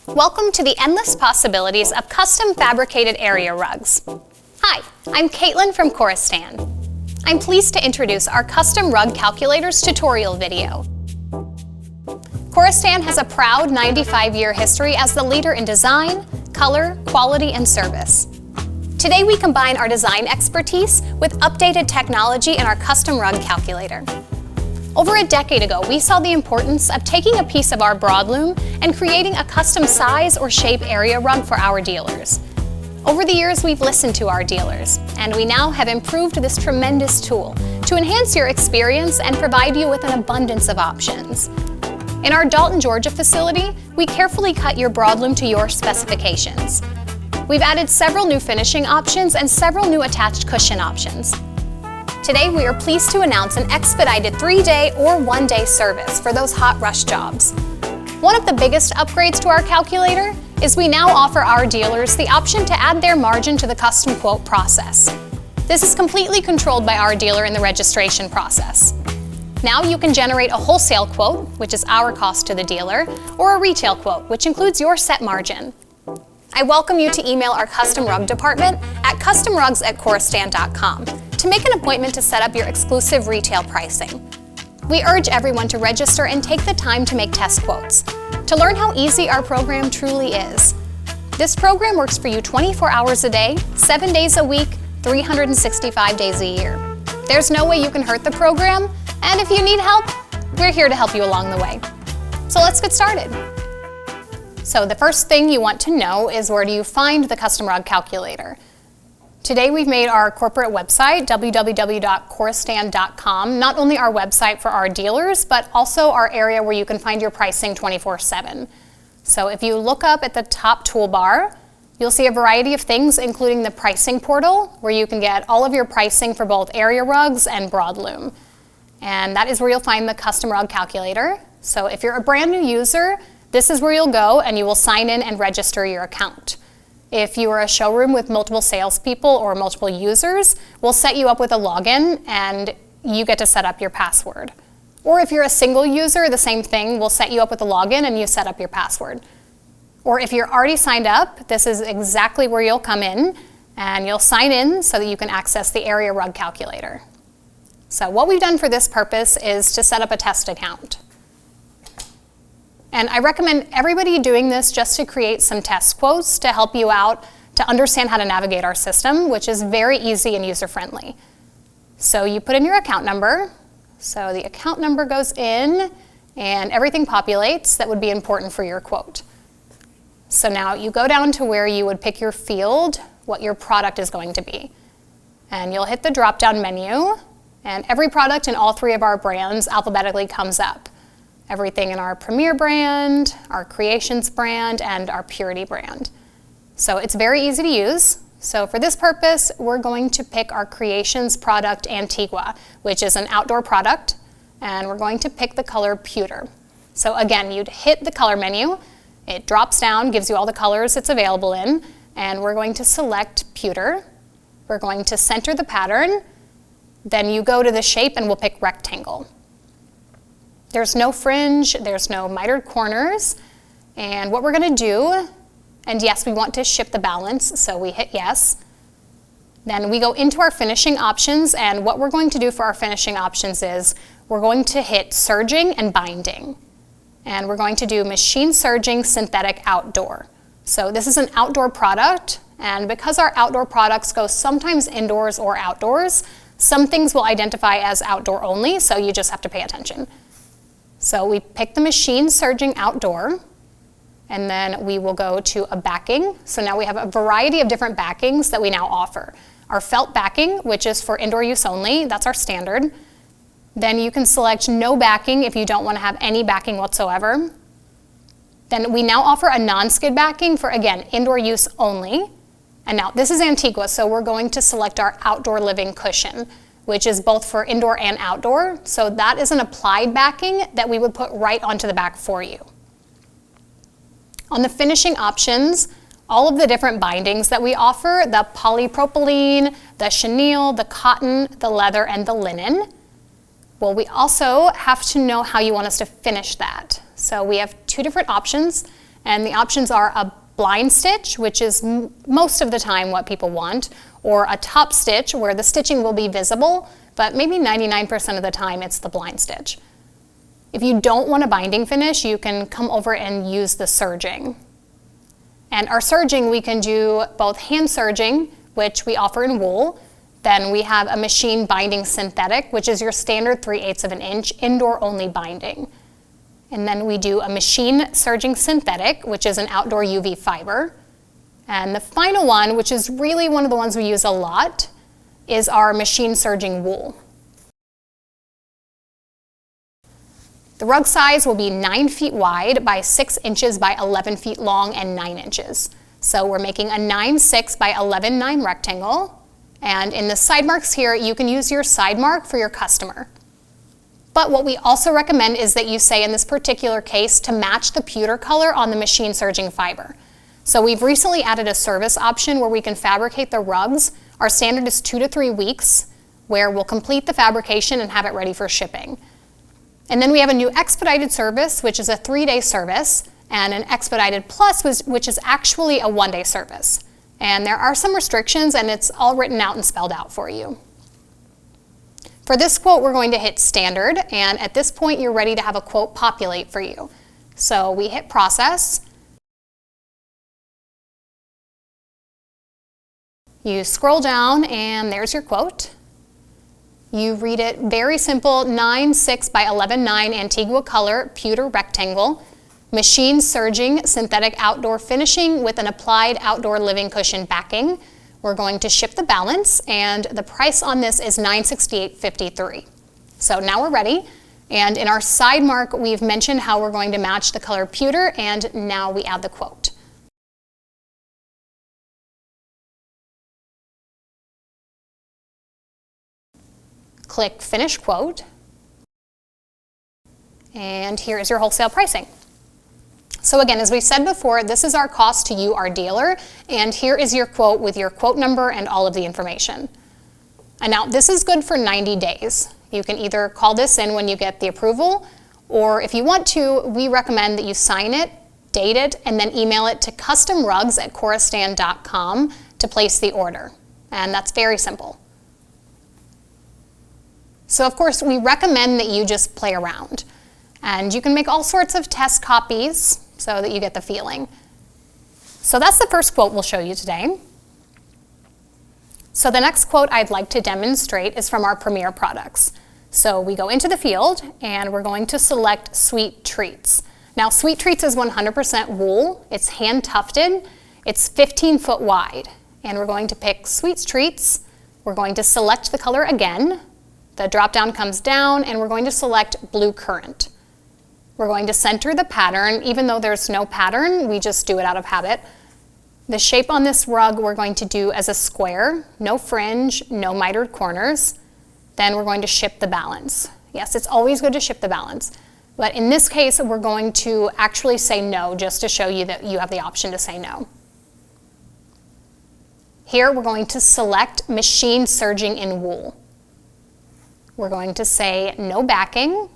Welcome to the endless possibilities of custom fabricated area rugs. Hi, I'm Caitlin from Couristan. I'm pleased to introduce our custom rug calculators tutorial video. Couristan has a proud 95-year history as the leader in design, color, quality, and service. Today we combine our design expertise with updated technology in our custom rug calculator. Over a decade ago, we saw the importance of taking a piece of our broadloom and creating a custom size or shape area rug for our dealers. Over the years, we've listened to our dealers, and we now have improved this tremendous tool to enhance your experience and provide you with an abundance of options. In our Dalton, Georgia facility, we carefully cut your broadloom to your specifications. We've added several new finishing options and several new attached cushion options. Today, we are pleased to announce an expedited 3-day or 1-day service for those hot rush jobs. One of the biggest upgrades to our calculator is we now offer our dealers the option to add their margin to the custom quote process. This is completely controlled by our dealer in the registration process. Now you can generate a wholesale quote, which is our cost to the dealer, or a retail quote, which includes your set margin. I welcome you to email our custom rug department at customrugs@couristan.com to make an appointment to set up your exclusive retail pricing. We urge everyone to register and take the time to make test quotes to learn how easy our program truly is. This program works for you 24 hours a day, 7 days a week, 365 days a year. There's no way you can hurt the program, and if you need help, we're here to help you along the way. So let's get started. So the first thing you want to know is, where do you find the custom rug calculator? Today we've made our corporate website, www.couristan.com, not only our website for our dealers, but also our area where you can find your pricing 24/7. So if you look up at the top toolbar, you'll see a variety of things, including the pricing portal, where you can get all of your pricing for both area rugs and broadloom. And that is where you'll find the custom rug calculator. So if you're a brand new user, this is where you'll go and you will sign in and register your account. If you are a showroom with multiple salespeople or multiple users, we'll set you up with a login and you get to set up your password. Or if you're a single user, the same thing, we'll set you up with a login and you set up your password. Or if you're already signed up, this is exactly where you'll come in and you'll sign in so that you can access the area rug calculator. So what we've done for this purpose is to set up a test account. And I recommend everybody doing this just to create some test quotes to help you out to understand how to navigate our system, which is very easy and user-friendly. So you put in your account number. So the account number goes in and everything populates that would be important for your quote. So now you go down to where you would pick your field, what your product is going to be. And you'll hit the drop-down menu, and every product in all 3 of our brands alphabetically comes up. Everything in our Premier brand, our Creations brand, and our Purity brand. So it's very easy to use. So for this purpose, we're going to pick our Creations product Antigua, which is an outdoor product, and we're going to pick the color Pewter. So again, you'd hit the color menu, it drops down, gives you all the colors it's available in, and we're going to select Pewter. We're going to center the pattern, then you go to the shape and we'll pick Rectangle. There's no fringe, there's no mitered corners, and what we're going to do, and yes, we want to ship the balance, so we hit yes. Then we go into our finishing options, and what we're going to do for our finishing options is we're going to hit serging and binding. And we're going to do machine serging synthetic outdoor. So this is an outdoor product, and because our outdoor products go sometimes indoors or outdoors, some things will identify as outdoor only, so you just have to pay attention. So we pick the machine serging outdoor, and then we will go to a backing. So now we have a variety of different backings that we now offer. Our felt backing, which is for indoor use only, that's our standard. Then you can select no backing if you don't want to have any backing whatsoever. Then we now offer a non-skid backing for, again, indoor use only. And now this is Antigua, so we're going to select our outdoor living cushion, which is both for indoor and outdoor. So that is an applied backing that we would put right onto the back for you. On the finishing options, all of the different bindings that we offer, the polypropylene, the chenille, the cotton, the leather, and the linen. Well, we also have to know how you want us to finish that. So we have 2 different options, And the options are a blind stitch, which is most of the time what people want, or a top stitch where the stitching will be visible, but maybe 99% of the time it's the blind stitch. If you don't want a binding finish, you can come over and use the serging. And our serging, we can do both hand serging, which we offer in wool. Then we have a machine binding synthetic, which is your standard 3/8 of an inch indoor only binding. And then we do a machine serging synthetic, which is an outdoor UV fiber. And the final one, which is really one of the ones we use a lot, is our machine serging wool. The rug size will be 9 feet wide by 6 inches by 11 feet long and 9 inches. So we're making a 9/6 by 11/9 rectangle. And in the side marks here, you can use your side mark for your customer. But what we also recommend is that you say in this particular case to match the pewter color on the machine serging fiber. So we've recently added a service option where we can fabricate the rugs. Our standard is 2 to 3 weeks, where we'll complete the fabrication and have it ready for shipping. And then we have a new expedited service, which is a 3-day service, and an expedited plus, which is actually a 1-day service. And there are some restrictions, and it's all written out and spelled out for you. For this quote, we're going to hit standard, and at this point, you're ready to have a quote populate for you. So we hit process. You scroll down, and there's your quote. You read it, very simple, 9/6 by 11/9 Antigua color, pewter rectangle, machine serging, synthetic outdoor finishing with an applied outdoor living cushion backing. We're going to ship the balance, and the price on this is $968.53. So now we're ready, and in our side mark, we've mentioned how we're going to match the color pewter, and now we add the quote. Click Finish Quote, and here is your wholesale pricing. So again, as we said before, this is our cost to you, our dealer, and here is your quote with your quote number and all of the information. And now this is good for 90 days. You can either call this in when you get the approval, or if you want to, we recommend that you sign it, date it, and then email it to customrugs@couristan.com to place the order. And that's very simple. So of course, we recommend that you just play around. And you can make all sorts of test copies so that you get the feeling. So that's the first quote we'll show you today. So the next quote I'd like to demonstrate is from our Premier products. So we go into the field and we're going to select Sweet Treats. Now Sweet Treats is 100% wool, it's hand tufted, it's 15 foot wide. And we're going to pick Sweet Treats, we're going to select the color again, the drop down comes down, and we're going to select Blue Currant. We're going to center the pattern. Even though there's no pattern, we just do it out of habit. The shape on this rug we're going to do as a square, no fringe, no mitered corners. Then we're going to ship the balance. Yes, it's always good to ship the balance. But in this case, we're going to actually say no, just to show you that you have the option to say no. Here we're going to select Machine Serging in Wool. We're going to say no backing.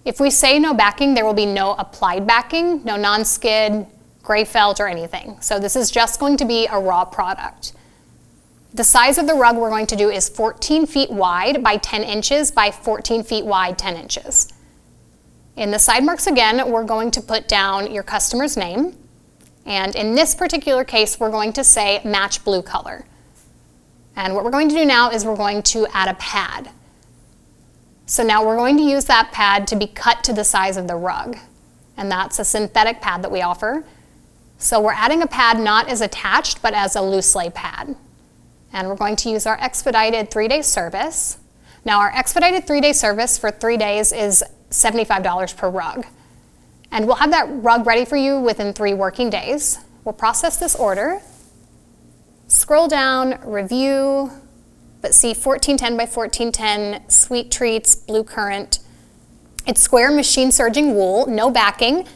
If we say no backing, there will be no applied backing, no non-skid, gray felt, or anything. So this is just going to be a raw product. The size of the rug we're going to do is 14 feet wide by 10 inches by 14 feet wide, 10 inches. In the side marks again, we're going to put down your customer's name. And in this particular case, we're going to say match blue color. And what we're going to do now is we're going to add a pad. So now we're going to use that pad to be cut to the size of the rug. And that's a synthetic pad that we offer. So we're adding a pad not as attached, but as a loose lay pad. And we're going to use our expedited 3-day service. Now our expedited 3-day service for 3 days is $75 per rug. And we'll have that rug ready for you within 3 working days. We'll process this order. Scroll down, review, but see 1410 by 1410, Sweet Treats, Blue Currant. It's square machine serging wool, no backing.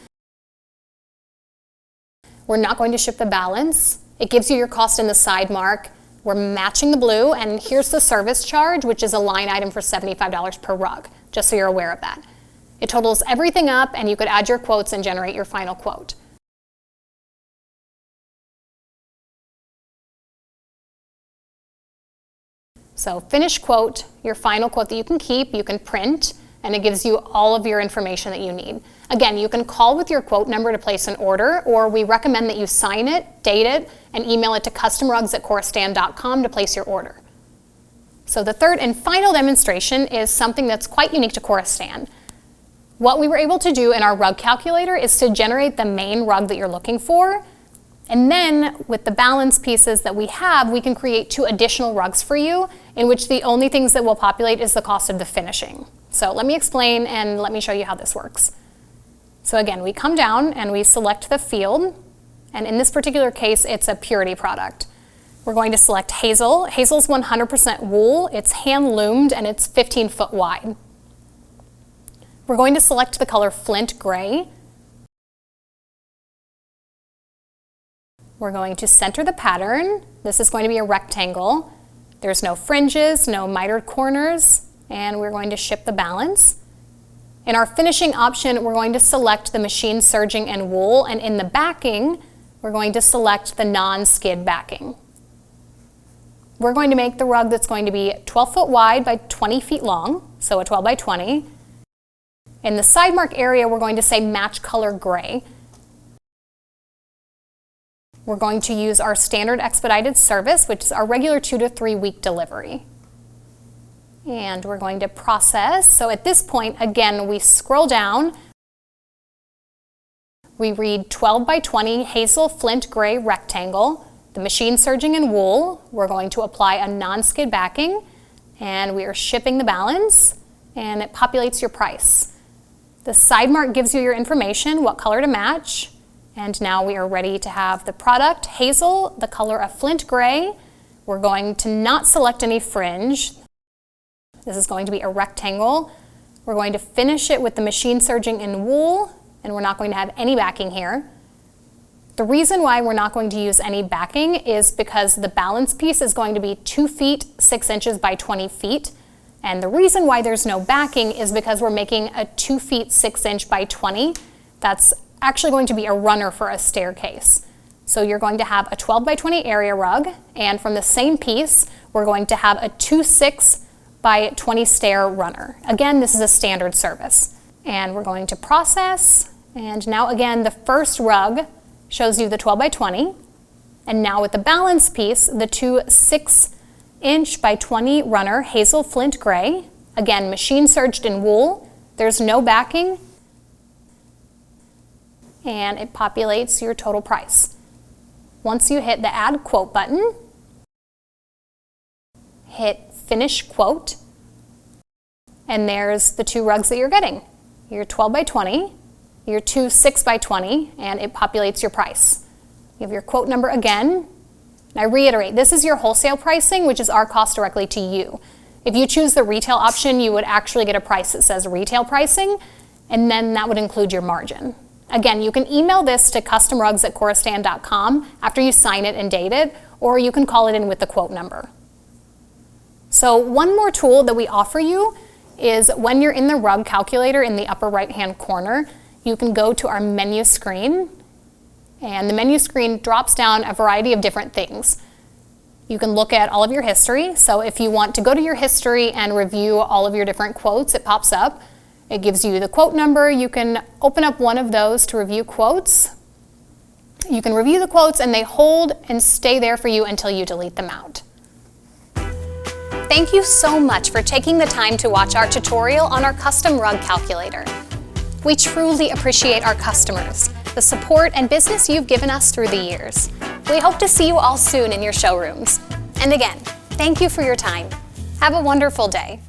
We're not going to ship the balance. It gives you your cost in the side mark. We're matching the blue, and here's the service charge, which is a line item for $75 per rug, just so you're aware of that. It totals everything up, and you could add your quotes and generate your final quote. So finish quote, your final quote that you can keep, you can print, and it gives you all of your information that you need. Again, you can call with your quote number to place an order, or we recommend that you sign it, date it, and email it to customrugs@couristan.com to place your order. So the third and final demonstration is something that's quite unique to Couristan. What we were able to do in our rug calculator is to generate the main rug that you're looking for, and then with the balance pieces that we have, we can create 2 additional rugs for you, in which the only things that will populate is the cost of the finishing. So let me explain and let me show you how this works. So again, we come down and we select the field, and in this particular case, it's a purity product. We're going to select Hazel. Hazel's 100% wool, it's hand loomed, and it's 15 foot wide. We're going to select the color Flint Gray. We're going to center the pattern. This is going to be a rectangle. There's no fringes, no mitered corners, and we're going to ship the balance. In our finishing option, we're going to select the machine serging and wool, and in the backing, we're going to select the non-skid backing. We're going to make the rug that's going to be 12 foot wide by 20 feet long, so a 12 by 20. In the side mark area, we're going to say match color gray. We're going to use our standard expedited service, which is our regular 2 to 3 week delivery. And we're going to process. So at this point, again, we scroll down. We read 12 by 20 Hazel Flint Gray rectangle, the machine serging in wool. We're going to apply a non-skid backing, and we are shipping the balance, and it populates your price. The side mark gives you your information, what color to match. And now we are ready to have the product, Hazel, the color of Flint Gray. We're going to not select any fringe. This is going to be a rectangle. We're going to finish it with the machine serging in wool, and we're not going to have any backing here. The reason why we're not going to use any backing is because the balance piece is going to be 2 feet 6 inches by 20 feet. And the reason why there's no backing is because we're making a 2 feet 6 inch by 20. That's actually going to be a runner for a staircase. So you're going to have a 12 by 20 area rug, and from the same piece, we're going to have a 2.6 by 20 stair runner. Again, this is a standard service. And we're going to process, and now again, the first rug shows you the 12 by 20, and now with the balance piece, the 2.6 inch by 20 runner, Hazel Flint Gray, again, machine serged in wool, there's no backing, and it populates your total price. Once you hit the Add Quote button, hit Finish Quote, and there's the 2 rugs that you're getting. Your 12 by 20, your 2.6 by 20, and it populates your price. You have your quote number again. And I reiterate, this is your wholesale pricing, which is our cost directly to you. If you choose the retail option, you would actually get a price that says retail pricing, and then that would include your margin. Again, you can email this to customrugs@couristan.com after you sign it and date it, or you can call it in with the quote number. So one more tool that we offer you is when you're in the rug calculator in the upper right-hand corner, you can go to our menu screen, and the menu screen drops down a variety of different things. You can look at all of your history. So if you want to go to your history and review all of your different quotes, it pops up. It gives you the quote number. You can open up one of those to review quotes. You can review the quotes, and they hold and stay there for you until you delete them out. Thank you so much for taking the time to watch our tutorial on our custom rug calculator. We truly appreciate our customers, the support and business you've given us through the years. We hope to see you all soon in your showrooms. And again, thank you for your time. Have a wonderful day.